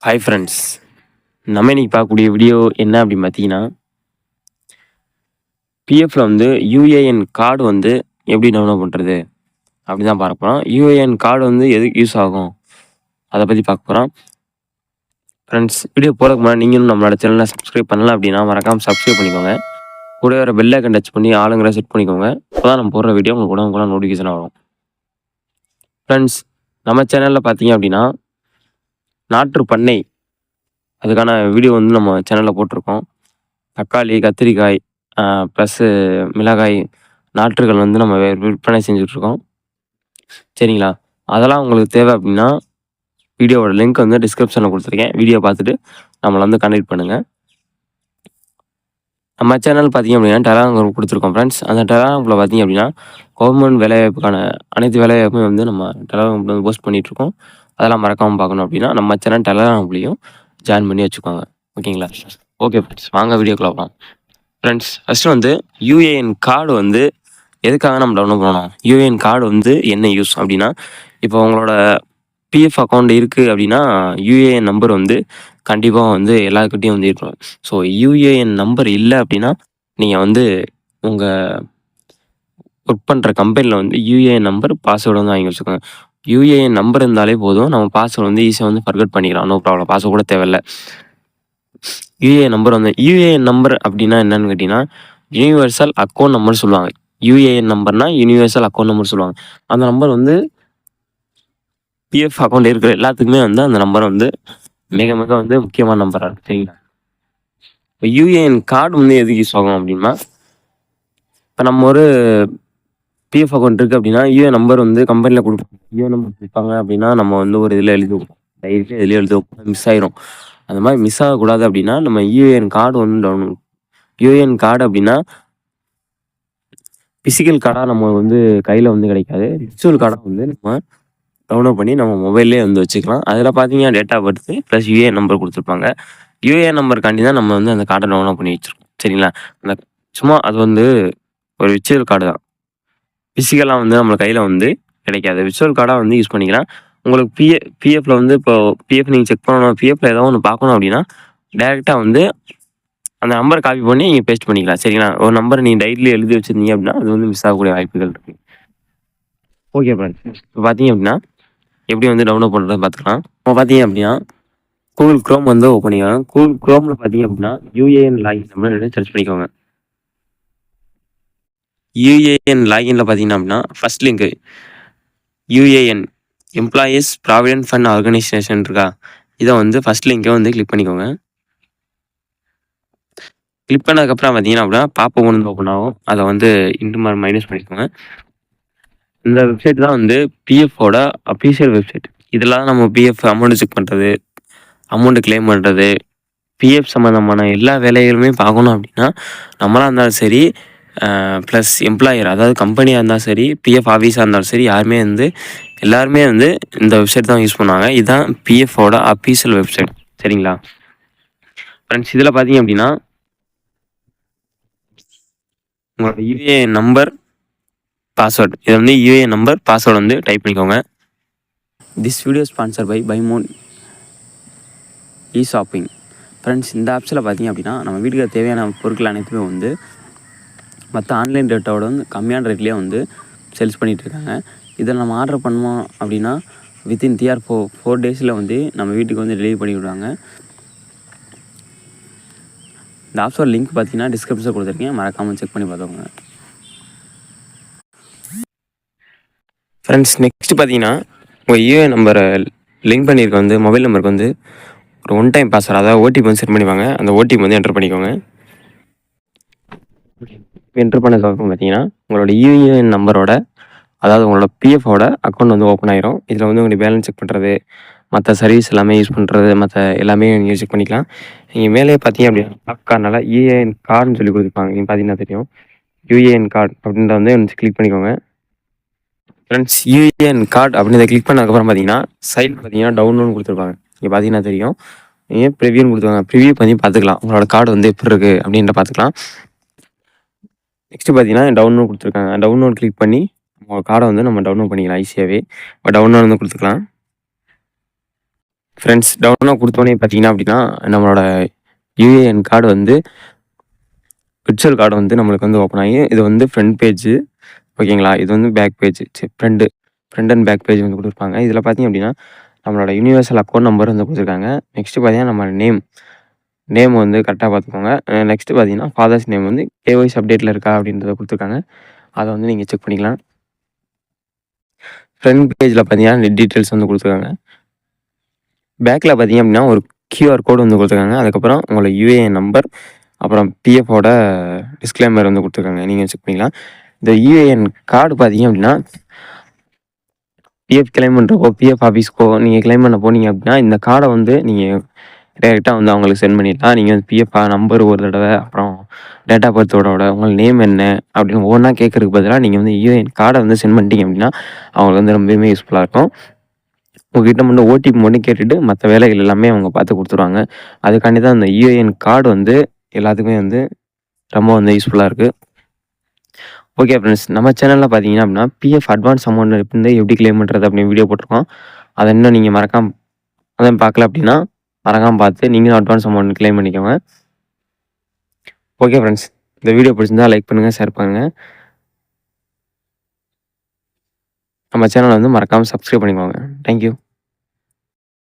Hi friends. நம்ம இன்னைக்கு பார்க்கக்கூடிய வீடியோ என்ன அப்படின்னு பார்த்தீங்கன்னா, பிஎஃப்ல வந்து யுஏஎன் கார்டு வந்து எப்படி டவுன்லோட் பண்ணுறது அப்படி தான் பார்க்க போகிறோம். யுஏஎன் கார்டு வந்து எதுக்கு யூஸ் ஆகும் அதை பற்றி பார்க்க போகிறோம். ஃப்ரெண்ட்ஸ், வீடியோ போகிறதுக்கு முன்னாடி நீங்களும் நம்மளோட சேனலை சப்ஸ்கிரைப் பண்ணல அப்படின்னா மறக்காமல் சப்ஸ்கிரைப் பண்ணிக்கோங்க. கூட வர பெல் ஐக்கன் டச் பண்ணி ஆளுங்கிற செட் பண்ணிக்கோங்க. அப்போ தான் நம்ம போடுற வீடியோ உங்களுக்கு கூட நோட்டிஃபிகேஷன் ஆகும். ஃப்ரெண்ட்ஸ், நம்ம சேனலில் பார்த்தீங்க அப்படின்னா நாற்று பண்ணை அதுக்கான வீடியோ வந்து நம்ம சேனலில் போட்டிருக்கோம். தக்காளி, கத்திரிக்காய் ப்ளஸ்ஸு மிளகாய் நாற்றுகள் வந்து நம்ம விற்பனை செஞ்சுட்ருக்கோம். சரிங்களா? அதெல்லாம் உங்களுக்கு தேவை அப்படின்னா வீடியோவோட லிங்க் வந்து டிஸ்கிரிப்ஷனில் கொடுத்துருக்கேன். வீடியோ பார்த்துட்டு நம்மளை வந்து கனெக்ட் பண்ணுங்கள். நம்ம சேனல் பார்த்தீங்க அப்படின்னா டெலகிராம் குரூப் கொடுத்துருக்கோம் ஃப்ரெண்ட்ஸ். அந்த டெலகிராம் குரூப்பில் பார்த்தீங்க அப்படின்னா கவர்மெண்ட் வேலைவாய்ப்புக்கான அனைத்து வேலைவாய்ப்புமே வந்து நம்ம டெலகிராம் குரூப்பில் வந்து போஸ்ட் பண்ணிகிட்ருக்கோம். அதெல்லாம் மறக்காமல் பார்க்கணும் அப்படின்னா நம்ம சேனல் டெலகிராம் குரூப்லேயும் ஜாயின் பண்ணி வச்சுக்கோங்க. ஓகேங்களா? ஓகே ஃப்ரெண்ட்ஸ், வாங்க வீடியோக்குள்ள போகலாம். ஃப்ரெண்ட்ஸ், ஃபஸ்ட்டு வந்து யுஏஎன் கார்டு வந்து எதுக்காக நம்ம டவுன்லோட் பண்ணணும்? யுஏஎன் கார்டு வந்து என்ன யூஸ் அப்படின்னா, இப்போ உங்களோட பிஎஃப் அக்கௌண்ட் இருக்குது அப்படின்னா யுஏஎன் நம்பர் வந்து கண்டிப்பாக வந்து எல்லாருக்கிட்டையும் வந்து இருக்கணும். ஸோ யுஏஎன் நம்பர் இல்லை அப்படின்னா நீங்கள் வந்து உங்கள் ஒர்க் பண்ணுற கம்பெனியில் வந்து யுஏஎன் நம்பர் பாஸ்வேர்டு வந்து வாங்கி வச்சுக்கோங்க. யுஏஎன் நம்பர் இருந்தாலே போதும், நம்ம பாஸ்வேர்டு வந்து ஈஸியாக வந்து ஃபர்கட் பண்ணிக்கலாம். நோ ப்ராப்ளம், பாஸ்வேர்டு கூட தேவையில்லை. யுஏஎன் நம்பர் வந்து யுஏஎன் நம்பர் அப்படின்னா என்னன்னு கேட்டிங்கன்னா யூனிவர்சல் அக்கௌண்ட் நம்பர் சொல்லுவாங்க. யுஏஎன் நம்பர்னா யூனிவர்சல் அக்கௌண்ட் நம்பர் சொல்லுவாங்க. அந்த நம்பர் வந்து பிஎஃப் அக்கௌண்ட் இருக்கிற எல்லாத்துக்குமே வந்து அந்த நம்பர் வந்து மிக மிக வந்து முக்கியமான நம்பராக இருக்குது. சரிங்களா? இப்போ யுஏஎன் கார்டு வந்து எதுக்கு யூஸ் ஆகும் அப்படின்னா, இப்போ நம்ம ஒரு பிஎஃப் அக்கௌண்ட் இருக்குது அப்படின்னா யுஏஎன் நம்பர் வந்து கம்பெனியில் கொடுப்பாங்க. யுஏஎன் நம்பர் கொடுப்பாங்க அப்படின்னா நம்ம வந்து ஒரு இதில் எழுதி வைப்போம், டைரியில் எதுலேயும் எழுதி வைப்போம், மிஸ் ஆயிரும். அந்த மாதிரி மிஸ் ஆகக்கூடாது அப்படின்னா நம்ம யுஏஎன் கார்டு வந்து டவுன்லோட். யுஏஎன் கார்டு அப்படின்னா ஃபிசிக்கல் கார்டாக நம்ம வந்து கையில் வந்து கிடைக்காது. விர்ச்சுவல் கார்டாக வந்து நம்ம டவுன்லோட் பண்ணி நம்ம மொபைல்லே வந்து வச்சுக்கலாம். அதில் பார்த்தீங்கன்னா date of birth plus UAN number கொடுத்துருப்பாங்க. யுஏஎன் நம்பருக்காண்டி தான் நம்ம வந்து அந்த கார்டை டவுன்லோட் பண்ணி வச்சுருக்கோம். சரிங்களா? அந்த சும்மா அது வந்து ஒரு விர்ச்சுவல் கார்டு தான். ஃபிசிக்கலாக வந்து நம்ம கையில் வந்து கிடைக்காது. விர்ச்சுவல் கார்டாக வந்து யூஸ் பண்ணிக்கலாம். உங்களுக்கு பிஎஃப்ல வந்து இப்போ பிஎஃப் நீங்கள் செக் பண்ணணும், பிஎஃப்ல ஏதோ ஒன்று பார்க்கணும் அப்படின்னா டேரெக்டாக வந்து அந்த நம்பரை காப்பி பண்ணி நீங்கள் பேஸ்ட் பண்ணிக்கலாம். சரிங்களா? ஒரு நம்பரை நீங்கள் டைரியில் எழுதி வச்சுருந்தீங்க அப்படின்னா அது வந்து மிஸ் ஆகக்கூடிய வாய்ப்புகள் இருக்குது. ஓகே ஃப்ரெண்ட்ஸ், இப்போ பார்த்தீங்க அப்படின்னா எப்படி வந்து டவுன்லோட் பண்ணுறது பார்த்துக்கலாம். இப்போ பார்த்தீங்க அப்படின்னா கூகுள் குரோம் வந்து ஓப்பன் பண்ணிக்கோங்க. கூகுள் குரோமில் பார்த்தீங்க அப்படின்னா யுஏஎன் லாகின் அப்படின்னு சர்ச் பண்ணிக்கோங்க. யுஏஎன் லாகின்ல பார்த்தீங்கன்னா அப்படின்னா first link UAN employees provident fund organisation இருக்கா, இதை வந்து ஃபர்ஸ்ட் லிங்கை வந்து கிளிக் பண்ணிக்கோங்க. கிளிக் பண்ணதுக்கப்புறம் பார்த்தீங்கன்னா அப்படின்னா பாப்பப் வந்து ஓப்பன் ஆகும். அதை வந்து இன்ட்டு மைனஸ் பண்ணிக்கோங்க. இந்த வெப்சைட் தான் வந்து பிஎஃபோட அஃபீஷியல் வெப்சைட். இதெல்லாம் நம்ம பிஎஃப் அமௌண்ட் செக் பண்ணுறது, அமௌண்ட்டு கிளைம் பண்ணுறது, பிஎஃப் சம்மந்தமான எல்லா வேலைகளுமே பார்க்கணும் அப்படின்னா நம்மளாக இருந்தாலும் சரி, ப்ளஸ் எம்ப்ளாயர் அதாவது கம்பெனியாக இருந்தாலும் சரி, பிஎஃப் ஆஃபீஸாக இருந்தாலும் சரி, யாருமே வந்து எல்லாருமே வந்து இந்த வெப்சைட் தான் யூஸ் பண்ணுவாங்க. இதுதான் பிஎஃபோட அஃபீஷியல் வெப்சைட். சரிங்களா ஃப்ரெண்ட்ஸ்? இதில் பார்த்தீங்க அப்படின்னா உங்களோட யுஏஎன் நம்பர், பாஸ்வேர்டு, இதை வந்து யுஏஎன் நம்பர் பாஸ்வேர்டு வந்து டைப் பண்ணிக்கோங்க. திஸ் வீடியோ ஸ்பான்சர் பை பைமோன் இ ஷாப்பிங். ஃப்ரெண்ட்ஸ், இந்த ஆப்ஸில் பார்த்தீங்க அப்படின்னா நம்ம வீட்டுக்கு தேவையான பொருட்கள் அனைத்துமே வந்து மற்ற ஆன்லைன் ரேட்டோட வந்து கம்மியான ரேட்லேயே வந்து சேல்ஸ் பண்ணிகிட்ருக்காங்க. இதை நம்ம ஆர்டர் பண்ணோம் அப்படின்னா வித்தின் 4 டேஸில் வந்து நம்ம வீட்டுக்கு வந்து டெலிவரி பண்ணி விடுவாங்க. இந்த ஆப்ஸோட லிங்க் பார்த்தீங்கன்னா டிஸ்கிரிப்ஷனில் கொடுத்துருக்கேன், மறக்காமல் செக் பண்ணி பார்த்துக்கோங்க. ஃப்ரெண்ட்ஸ், நெக்ஸ்ட் பார்த்தீங்கன்னா உங்கள் யுஏஎன் நம்பரை லிங்க் பண்ணியிருக்க வந்து மொபைல் நம்பருக்கு வந்து ஒரு 1 டைம் பாஸ்வேர்டு, அதாவது ஓடிபி வந்து சென்ட் பண்ணிவாங்க. அந்த ஓடிபி வந்து என்டர் பண்ணிக்கோங்க. என்டர் பண்ணதுக்கப்புறம் பார்த்தீங்கன்னா உங்களோட யுஏஎன் நம்பரோட, அதாவது உங்களோட பிஎஃபோட அக்கௌண்ட் வந்து ஓப்பன் ஆயிரும். இதில் வந்து உங்களுக்கு பேலன்ஸ் செக் பண்ணுறது, மற்ற சர்வீஸ் எல்லாமே யூஸ் பண்ணுறது, மற்ற எல்லாமே நீங்கள் செக் பண்ணிக்கலாம். நீங்கள் மேலே பார்த்தீங்க அப்படின்னா லாக் கார்டுனால யுஏஎன் கார்டுன்னு சொல்லி கொடுத்துருப்பாங்க. நீங்கள் பார்த்தீங்கன்னா தெரியும், யுஏஎன் கார்டு அப்படின்ற வந்து கிளிக் பண்ணிக்கோங்க. ஃப்ரெண்ட்ஸ், யுஏஎன் கார்டு அப்படின்னு கிளிக் பண்ணதுக்கப்புறம் பார்த்தீங்கன்னா சைட் பார்த்தீங்கன்னா டவுன்லோட் கொடுத்துருப்பாங்க. நீங்கள் பார்த்தீங்கன்னா தெரியும், நீங்கள் ப்ரிவியூன்னு கொடுத்துருவாங்க. ப்ரிவியூ பண்ணி பார்த்துக்கலாம் உங்களோட கார்டு வந்து எப்படி இருக்குது அப்படின்ற பார்த்துக்கலாம். நெக்ஸ்ட்டு பார்த்தீங்கன்னா டவுன்லோட் கொடுத்துருக்காங்க. டவுன்லோட் கிளிக் பண்ணி உங்கள் கார்டை வந்து நம்ம டவுன்லோட் பண்ணிக்கலாம் ஈஸியாகவே. இப்போ டவுன்லோட் வந்து கொடுத்துக்கலாம். ஃப்ரெண்ட்ஸ் டவுன்லோட் குடுத்தோனே பார்த்தீங்கன்னா அப்படின்னா, நம்மளோட யுஏஎன் கார்டு வந்து விர்ச்சுவல் கார்டு வந்து நம்மளுக்கு வந்து ஓப்பன் ஆகி, இது வந்து ஃப்ரண்ட் பேஜு ஓகேங்களா? இது வந்து back page. Front and back page வந்து குடுத்துருப்பாங்க. இதில பார்த்தீங்க அப்படின்னா, நம்மளோட யுனிவர்சல் அக்கவுண்ட் நம்பர் வந்து குடுத்துருக்காங்க. நெக்ஸ்ட் பார்த்தீங்கன்னா, நம்ம நேம் வந்து கரெக்ட்டா பார்த்துக்கோங்க. நெக்ஸ்ட் பார்த்தீங்கன்னா, ஃபாதர்ஸ் நேம் வந்து கேஒய்சி அப்டேட்ல இருக்கா அப்படின்றத குடுத்துருக்காங்க. அத வந்து நீங்க செக் பண்ணிக்கலாம். ஃப்ரண்ட் பேஜ்ல பார்த்தீங்கன்னா, டீட்டெயில்ஸ் வந்து குடுத்துருக்காங்க. பேக்ல பார்த்தீங்க அப்படின்னா, ஒரு கியூஆர் கோடு வந்து குடுத்துருக்காங்க. அதுக்கப்புறம் உங்களோட யுஏஎன் நம்பர், அப்புறம் பிஎஃப்போட டிஸ்க்ளைமர் வந்து குடுத்துருக்காங்க. நீங்க செக் பண்ணிக்கலாம். இந்த யுஏஎன் கார்டு பார்த்தீங்க அப்படின்னா, பிஎஃப் கிளைம் பண்றப்போ, பிஎஃப் ஆஃபீஸ்க்கோ நீங்க கிளைம் பண்ண போனீங்க அப்படின்னா, இந்த கார்ட வந்து நீங்க டைரக்ட்டா வந்து அவங்களுக்கு சென்ட் பண்ணிடலாம். நீங்க வந்து பிஎஃப் நம்பர் ஒரு தடவ, அப்புறம் டேட் ஆஃப் பர்த்தோட உங்க நேம் என்ன அப்படின்னு ஒவ்வொன்னா கேட்கறதுக்கு பதிலா, நீங்க வந்து யுஏஎன் கார்ட வந்து சென்ட் பண்ணிட்டீங்க அப்படின்னா, அவங்களுக்கு வந்து ரொம்பவுமே யூஸ்ஃபுல்லா இருக்கும். உங்ககிட்ட மட்டும் ஓடிபி மட்டும் கேட்டுட்டு, மத்த வேலைகள் எல்லாமே அவங்க பார்த்து குடுத்துருவாங்க. அதுக்காண்டி தான் அந்த யுஏஎன் கார்டு வந்து எல்லாத்துக்குமே வந்து ரொம்ப வந்து யூஸ்ஃபுல்லா இருக்கு. ஓகே ஃப்ரெண்ட்ஸ், நம்ம சேனல்ல பார்த்தீங்கன்னா அப்படின்னா, பிஎஃப் அட்வான்ஸ் அமௌண்ட் வந்து எப்படி கிளைம் பண்றது அப்படின்னு வீடியோ போட்டிருக்கோம். அத இன்னும் நீங்க அத பார்க்கல அப்படின்னா, மறக்காம பார்த்து நீங்களும் அட்வான்ஸ் அமௌண்ட் கிளைம் பண்ணிக்கோங்க. ஓகே ஃப்ரெண்ட்ஸ், இந்த வீடியோ பிடிச்சிருந்தா லைக் பண்ணுங்க, ஷேர் பண்ணுங்க. நம்ம சேனல வந்து மறக்காம சப்ஸ்கிரைப் பண்ணிக்கோங்க. Thank you.